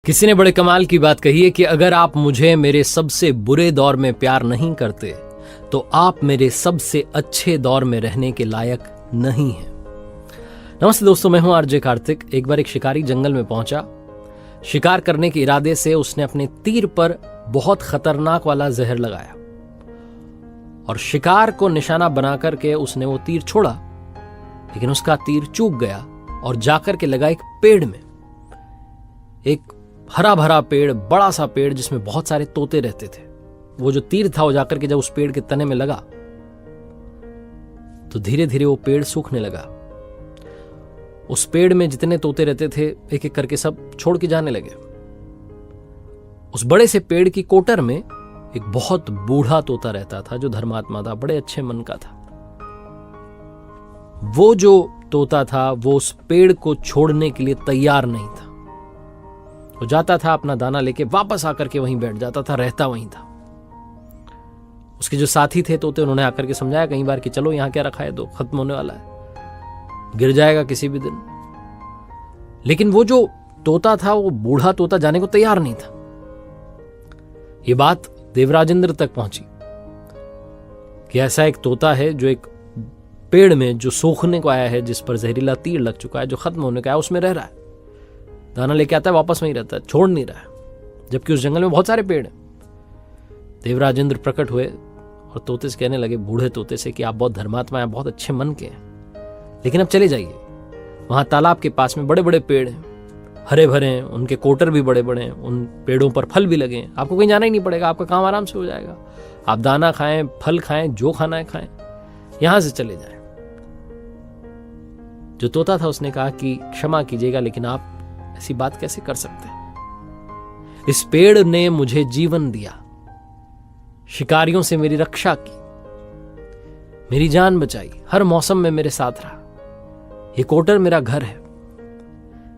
किसी ने बड़े कमाल की बात कही है कि अगर आप मुझे मेरे सबसे बुरे दौर में प्यार नहीं करते तो आप मेरे सबसे अच्छे दौर में रहने के लायक नहीं हैं। नमस्ते दोस्तों, मैं हूं आरजे कार्तिक। एक बार एक शिकारी जंगल में पहुंचा। शिकार करने के इरादे से उसने अपने तीर पर बहुत खतरनाक वाला जहर लगाया और शिकार को निशाना बनाकर के उसने वो तीर छोड़ा, लेकिन उसका तीर चूक गया और जाकर के लगा एक पेड़ में। एक हरा भरा पेड़, बड़ा सा पेड़ जिसमें बहुत सारे तोते रहते थे। वो जो तीर था वो जाकर के जब उस पेड़ के तने में लगा तो धीरे धीरे वो पेड़ सूखने लगा। उस पेड़ में जितने तोते रहते थे एक एक करके सब छोड़ के जाने लगे। उस बड़े से पेड़ की कोटर में एक बहुत बूढ़ा तोता रहता था जो धर्मात्मा था, बड़े अच्छे मन का था। वो जो तोता था वो उस पेड़ को छोड़ने के लिए तैयार नहीं था। वो जाता था अपना दाना लेके, वापस आकर के वहीं बैठ जाता था, रहता वहीं था। उसके जो साथी थे तोते, उन्होंने आकर के समझाया कई बार कि चलो यहां क्या रखा है, तो खत्म होने वाला है, गिर जाएगा किसी भी दिन। लेकिन वो जो तोता था, वो बूढ़ा तोता जाने को तैयार नहीं था। ये बात देवराजेंद्र तक पहुंची कि ऐसा एक तोता है जो एक पेड़ में जो सूखने को आया है, जिस पर जहरीला तीर लग चुका है, जो खत्म होने का है, उसमें रह रहा है। दाना लेके आता है, वापस वहीं रहता है, छोड़ नहीं रहा है, जबकि उस जंगल में बहुत सारे पेड़ हैं। देवराजेंद्र प्रकट हुए और तोते से कहने लगे, बूढ़े तोते से, कि आप बहुत धर्मात्मा हैं, बहुत अच्छे मन के हैं, लेकिन अब चले जाइए। वहां तालाब के पास में बड़े बड़े पेड़ हैं, हरे भरे हैं, उनके कोटर भी बड़े बड़े हैं, उन पेड़ों पर फल भी लगे हैं। आपको कहीं जाना ही नहीं पड़ेगा, आपका काम आराम से हो जाएगा। आप दाना खाएं, फल खाएं, जो खाना है खाएं, यहां से चले जाएं। जो तोता था उसने कहा कि क्षमा कीजिएगा, लेकिन आप ऐसी बात कैसे कर सकते हैं? इस पेड़ ने मुझे जीवन दिया, शिकारियों से मेरी रक्षा की, मेरी जान बचाई, हर मौसम में मेरे साथ रहा। ये कोटर मेरा घर है।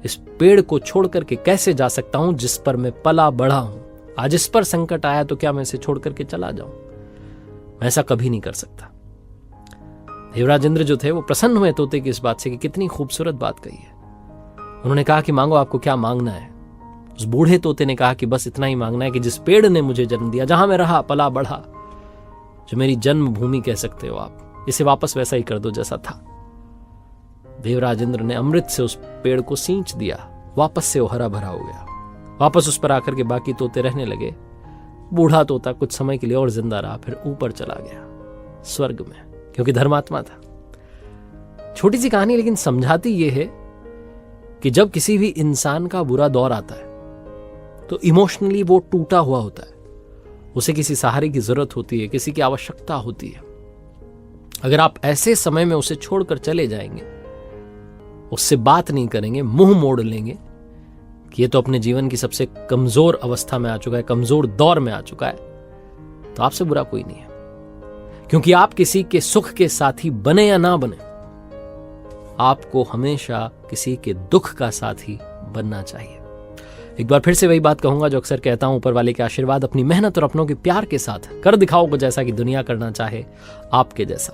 इस पेड़ को छोड़ करके कैसे जा सकता हूं जिस पर मैं पला बढ़ा हूं? आज इस पर संकट आया तो क्या मैं इसे छोड़ करके चला जाऊं? मैं ऐसा कभी नहीं कर सकता। देवराजेंद्र जो थे वो प्रसन्न हुए तोते की इस बात से कि कितनी खूबसूरत बात कही है। उन्होंने कहा कि मांगो, आपको क्या मांगना है? उस बूढ़े तोते ने कहा कि बस इतना ही मांगना है कि जिस पेड़ ने मुझे जन्म दिया, जहां मैं रहा, पला बढ़ा, जो मेरी जन्मभूमि कह सकते हो आप, इसे वापस वैसा ही कर दो जैसा था। देवराजेंद्र ने अमृत से उस पेड़ को सींच दिया, वापस से वो हरा भरा हो गया। वापस उस पर आकर के बाकी तोते रहने लगे। बूढ़ा तोता कुछ समय के लिए और जिंदा रहा, फिर ऊपर चला गया स्वर्ग में, क्योंकि धर्मात्मा था। छोटी सी कहानी, लेकिन समझाती यह है कि जब किसी भी इंसान का बुरा दौर आता है तो इमोशनली वो टूटा हुआ होता है, उसे किसी सहारे की जरूरत होती है, किसी की आवश्यकता होती है। अगर आप ऐसे समय में उसे छोड़कर चले जाएंगे, उससे बात नहीं करेंगे, मुंह मोड़ लेंगे कि ये तो अपने जीवन की सबसे कमजोर अवस्था में आ चुका है, कमजोर दौर में आ चुका है, तो आपसे बुरा कोई नहीं है। क्योंकि आप किसी के सुख के साथी बने या ना बने, आपको हमेशा किसी के दुख का साथी बनना चाहिए। एक बार फिर से वही बात कहूंगा जो अक्सर कहता हूं, ऊपर वाले के आशीर्वाद, अपनी मेहनत और अपनों के प्यार के साथ कर दिखाओ कुछ ऐसा कि दुनिया करना चाहे आपके जैसा।